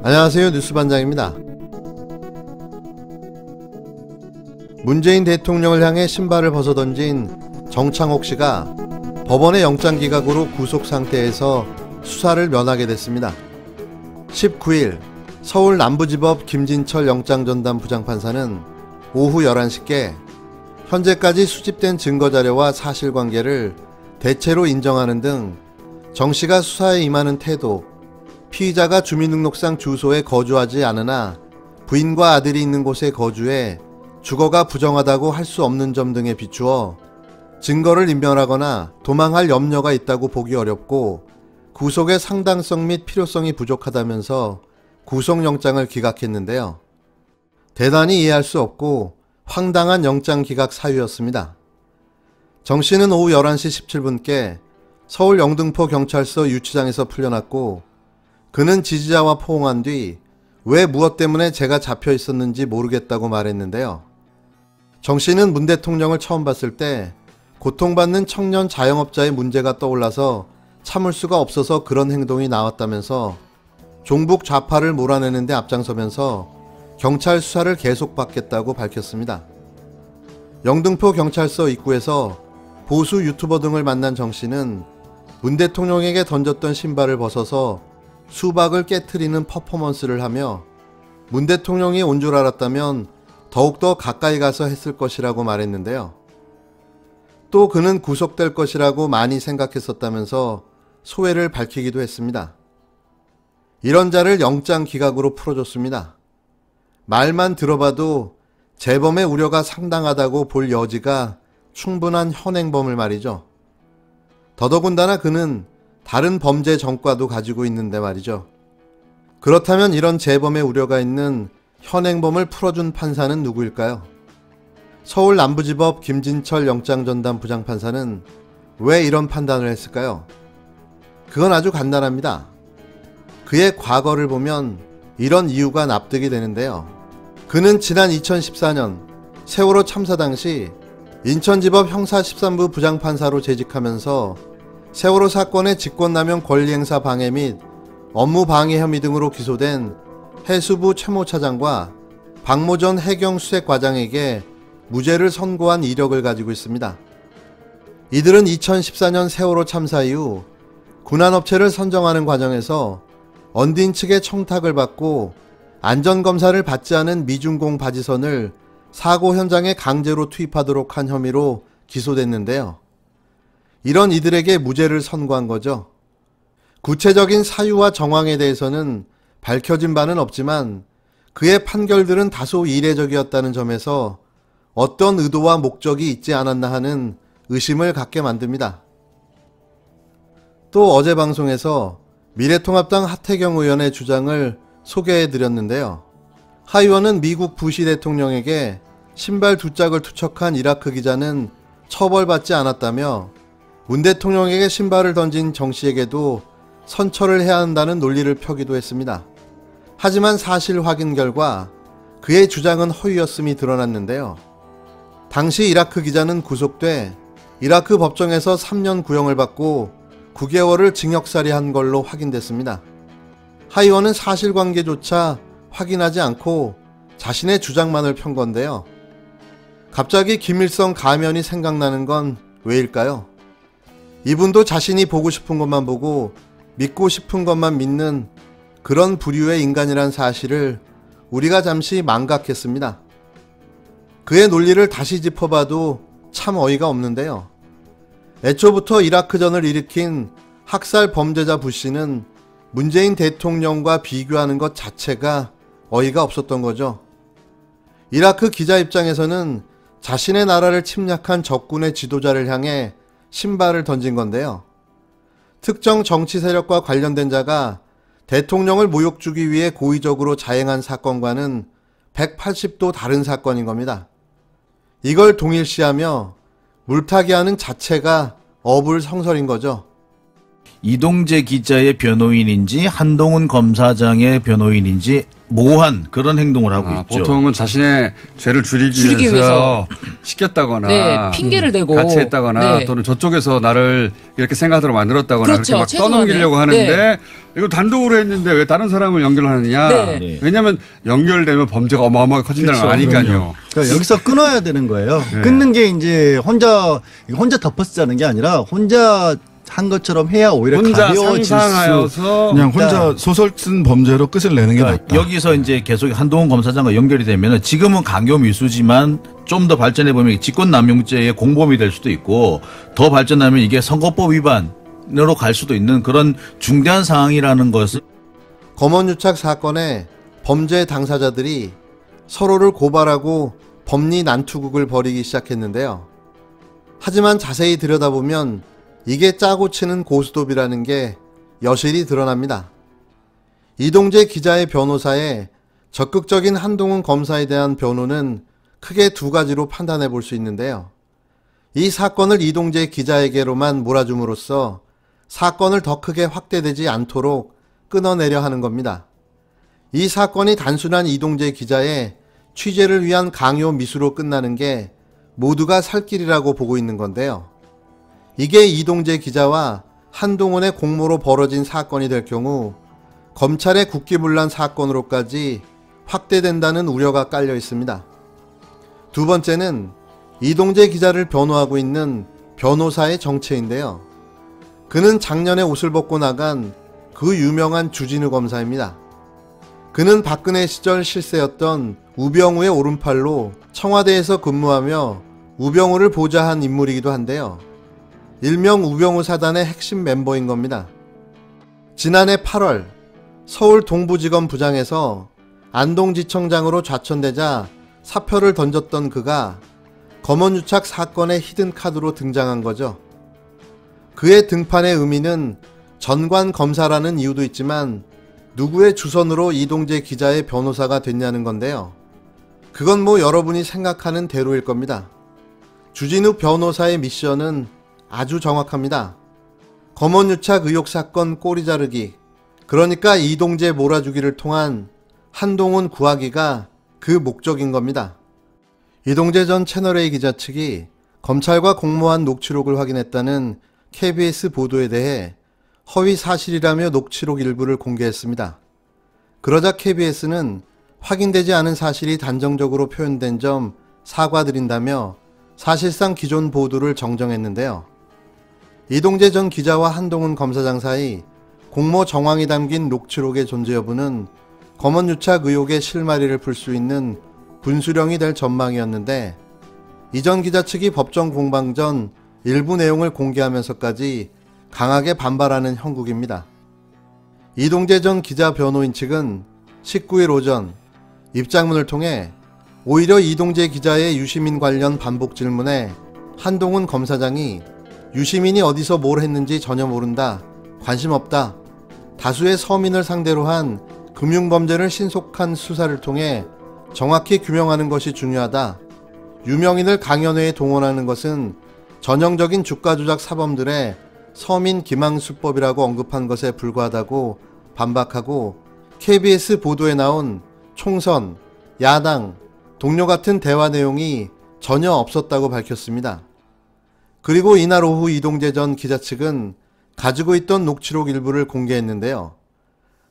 안녕하세요, 뉴스반장입니다. 문재인 대통령을 향해 신발을 벗어던진 정창옥 씨가 법원의 영장기각으로 구속 상태에서 수사를 면하게 됐습니다. 19일 서울 남부지법 김진철 영장전담 부장판사는 오후 11시께 현재까지 수집된 증거자료와 사실관계를 대체로 인정하는 등 정 씨가 수사에 임하는 태도, 피의자가 주민등록상 주소에 거주하지 않으나 부인과 아들이 있는 곳에 거주해 주거가 부정하다고 할 수 없는 점 등에 비추어 증거를 인멸하거나 도망할 염려가 있다고 보기 어렵고 구속의 상당성 및 필요성이 부족하다면서 구속영장을 기각했는데요. 대단히 이해할 수 없고 황당한 영장 기각 사유였습니다. 정 씨는 오후 11시 17분께 서울 영등포 경찰서 유치장에서 풀려났고 그는 지지자와 포옹한 뒤 왜 무엇 때문에 제가 잡혀 있었는지 모르겠다고 말했는데요. 정 씨는 문 대통령을 처음 봤을 때 고통받는 청년 자영업자의 문제가 떠올라서 참을 수가 없어서 그런 행동이 나왔다면서 종북 좌파를 몰아내는 데 앞장서면서 경찰 수사를 계속 받겠다고 밝혔습니다. 영등포 경찰서 입구에서 보수 유튜버 등을 만난 정 씨는 문 대통령에게 던졌던 신발을 벗어서 수박을 깨트리는 퍼포먼스를 하며 문 대통령이 온 줄 알았다면 더욱더 가까이 가서 했을 것이라고 말했는데요. 또 그는 구속될 것이라고 많이 생각했었다면서 소회를 밝히기도 했습니다. 이런 자를 영장 기각으로 풀어줬습니다. 말만 들어봐도 재범의 우려가 상당하다고 볼 여지가 충분한 현행범을 말이죠. 더더군다나 그는 다른 범죄 전과도 가지고 있는데 말이죠. 그렇다면 이런 재범의 우려가 있는 현행범을 풀어준 판사는 누구일까요? 서울 남부지법 김진철 영장전담 부장판사는 왜 이런 판단을 했을까요? 그건 아주 간단합니다. 그의 과거를 보면 이런 이유가 납득이 되는데요. 그는 지난 2014년 세월호 참사 당시 인천지법 형사 13부 부장판사로 재직하면서 세월호 사건의 직권남용 권리행사 방해 및 업무 방해 혐의 등으로 기소된 해수부 최모 차장과 박모 전 해경수색과장에게 무죄를 선고한 이력을 가지고 있습니다. 이들은 2014년 세월호 참사 이후 군안업체를 선정하는 과정에서 언딘 측의 청탁을 받고 안전검사를 받지 않은 미중공 바지선을 사고 현장에 강제로 투입하도록 한 혐의로 기소됐는데요. 이런 이들에게 무죄를 선고한 거죠. 구체적인 사유와 정황에 대해서는 밝혀진 바는 없지만 그의 판결들은 다소 이례적이었다는 점에서 어떤 의도와 목적이 있지 않았나 하는 의심을 갖게 만듭니다. 또 어제 방송에서 미래통합당 하태경 의원의 주장을 소개해드렸는데요. 하 의원은 미국 부시 대통령에게 신발 두 짝을 투척한 이라크 기자는 처벌받지 않았다며 문 대통령에게 신발을 던진 정 씨에게도 선처를 해야 한다는 논리를 펴기도 했습니다. 하지만 사실 확인 결과 그의 주장은 허위였음이 드러났는데요. 당시 이라크 기자는 구속돼 이라크 법정에서 3년 구형을 받고 9개월을 징역살이한 걸로 확인됐습니다. 하 의원은 사실관계조차 확인하지 않고 자신의 주장만을 편 건데요. 갑자기 김일성 가면이 생각나는 건 왜일까요? 이분도 자신이 보고 싶은 것만 보고 믿고 싶은 것만 믿는 그런 부류의 인간이란 사실을 우리가 잠시 망각했습니다. 그의 논리를 다시 짚어봐도 참 어이가 없는데요. 애초부터 이라크전을 일으킨 학살 범죄자 부시는 문재인 대통령과 비교하는 것 자체가 어이가 없었던 거죠. 이라크 기자 입장에서는 자신의 나라를 침략한 적군의 지도자를 향해 신발을 던진 건데요. 특정 정치 세력과 관련된 자가 대통령을 모욕 주기 위해 고의적으로 자행한 사건과는 180도 다른 사건인 겁니다. 이걸 동일시하며 물타기하는 자체가 어불성설인 거죠. 이동재 기자의 변호인인지 한동훈 검사장의 변호인인지 모호한 그런 행동을 하고 있죠. 보통은 자신의 죄를 줄이기 위해서 시켰다거나 네, 핑계를 대고 같이 했다거나 네. 또는 저쪽에서 나를 이렇게 생각하도록 만들었다거나 그렇죠. 그렇게 막 떠넘기려고 하는데 네. 이거 단독으로 했는데 왜 다른 사람을 연결하느냐. 네. 왜냐하면 연결되면 범죄가 어마어마하게 커진다는 걸 아니까요. 그러니까 여기서 끊어야 되는 거예요. 네. 끊는 게 이제 혼자 덮어쓰자는 게 아니라 혼자 한 것처럼 해야 오히려 혼자 가벼워질 수. 상상하여서 그냥 혼자 소설 쓴 범죄로 끝을 내는 게 낫다. 여기서 이제 계속 한동훈 검사장과 연결이 되면은 지금은 강요미수지만 좀 더 발전해 보면 직권남용죄의 공범이 될 수도 있고 더 발전하면 이게 선거법 위반으로 갈 수도 있는 그런 중대한 상황이라는 것을 검언유착 사건의 범죄 당사자들이 서로를 고발하고 법리 난투극을 벌이기 시작했는데요. 하지만 자세히 들여다보면 이게 짜고 치는 고스톱이라는 게 여실히 드러납니다. 이동재 기자의 변호사의 적극적인 한동훈 검사에 대한 변호는 크게 두 가지로 판단해 볼 수 있는데요. 이 사건을 이동재 기자에게로만 몰아줌으로써 사건을 더 크게 확대되지 않도록 끊어내려 하는 겁니다. 이 사건이 단순한 이동재 기자의 취재를 위한 강요 미수로 끝나는 게 모두가 살 길이라고 보고 있는 건데요. 이게 이동재 기자와 한동훈의 공모로 벌어진 사건이 될 경우 검찰의 국기문란 사건으로까지 확대된다는 우려가 깔려 있습니다. 두 번째는 이동재 기자를 변호하고 있는 변호사의 정체인데요. 그는 작년에 옷을 벗고 나간 그 유명한 주진우 검사입니다. 그는 박근혜 시절 실세였던 우병우의 오른팔로 청와대에서 근무하며 우병우를 보좌한 인물이기도 한데요. 일명 우병우 사단의 핵심 멤버인 겁니다. 지난해 8월 서울 동부지검 부장에서 안동지청장으로 좌천되자 사표를 던졌던 그가 검언유착 사건의 히든카드로 등장한 거죠. 그의 등판의 의미는 전관 검사라는 이유도 있지만 누구의 주선으로 이동재 기자의 변호사가 됐냐는 건데요. 그건 뭐 여러분이 생각하는 대로일 겁니다. 주진우 변호사의 미션은 아주 정확합니다. 검언유착 의혹 사건 꼬리 자르기, 그러니까 이동재 몰아주기를 통한 한동훈 구하기가 그 목적인 겁니다. 이동재 전 채널A 기자 측이 검찰과 공모한 녹취록을 확인했다는 KBS 보도에 대해 허위 사실이라며 녹취록 일부를 공개했습니다. 그러자 KBS는 확인되지 않은 사실이 단정적으로 표현된 점 사과드린다며 사실상 기존 보도를 정정했는데요. 이동재 전 기자와 한동훈 검사장 사이 공모 정황이 담긴 녹취록의 존재 여부는 검언유착 의혹의 실마리를 풀 수 있는 분수령이 될 전망이었는데 이 전 기자 측이 법정 공방 전 일부 내용을 공개하면서까지 강하게 반발하는 형국입니다. 이동재 전 기자 변호인 측은 19일 오전 입장문을 통해 오히려 이동재 기자의 유시민 관련 반복 질문에 한동훈 검사장이 유시민이 어디서 뭘 했는지 전혀 모른다, 관심 없다, 다수의 서민을 상대로 한 금융범죄를 신속한 수사를 통해 정확히 규명하는 것이 중요하다, 유명인을 강연회에 동원하는 것은 전형적인 주가조작 사범들의 서민 기망수법이라고 언급한 것에 불과하다고 반박하고 KBS 보도에 나온 총선, 야당, 동료 같은 대화 내용이 전혀 없었다고 밝혔습니다. 그리고 이날 오후 이동재 전 기자 측은 가지고 있던 녹취록 일부를 공개했는데요.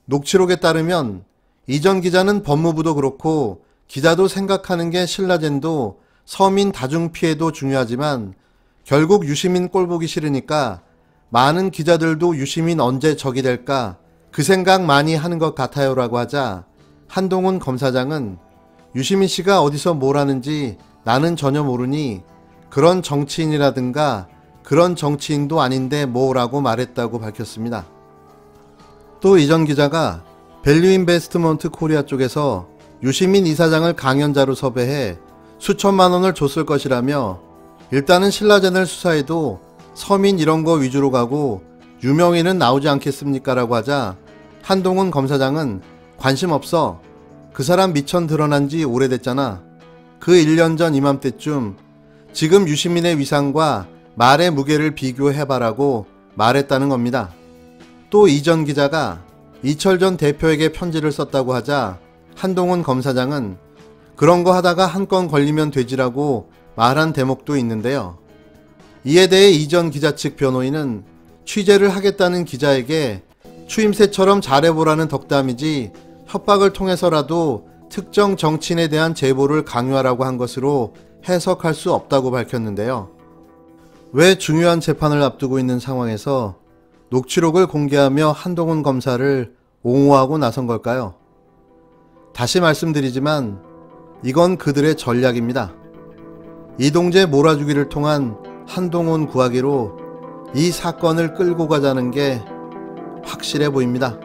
녹취록에 따르면 이 전 기자는 법무부도 그렇고 기자도 생각하는 게 신라젠도 서민 다중 피해도 중요하지만 결국 유시민 꼴보기 싫으니까 많은 기자들도 유시민 언제 적이 될까 그 생각 많이 하는 것 같아요 라고 하자 한동훈 검사장은 유시민 씨가 어디서 뭘 하는지 나는 전혀 모르니 그런 정치인이라든가 그런 정치인도 아닌데 뭐라고 말했다고 밝혔습니다. 또 이 전 기자가 밸류인베스트먼트 코리아 쪽에서 유시민 이사장을 강연자로 섭외해 수천만 원을 줬을 것이라며 일단은 신라젠을 수사해도 서민 이런 거 위주로 가고 유명인은 나오지 않겠습니까? 라고 하자 한동훈 검사장은 관심 없어. 그 사람 미천 드러난 지 오래됐잖아. 그 1년 전 이맘때쯤 지금 유시민의 위상과 말의 무게를 비교해봐라고 말했다는 겁니다. 또 이 전 기자가 이철 전 대표에게 편지를 썼다고 하자 한동훈 검사장은 그런 거 하다가 한 건 걸리면 되지라고 말한 대목도 있는데요. 이에 대해 이전 기자 측 변호인은 취재를 하겠다는 기자에게 추임새처럼 잘해보라는 덕담이지 협박을 통해서라도 특정 정치인에 대한 제보를 강요하라고 한 것으로 해석할 수 없다고 밝혔는데요. 왜 중요한 재판을 앞두고 있는 상황에서 녹취록을 공개하며 한동훈 검사를 옹호하고 나선 걸까요? 다시 말씀드리지만 이건 그들의 전략입니다. 이동재 몰아주기를 통한 한동훈 구하기로 이 사건을 끌고 가자는 게 확실해 보입니다.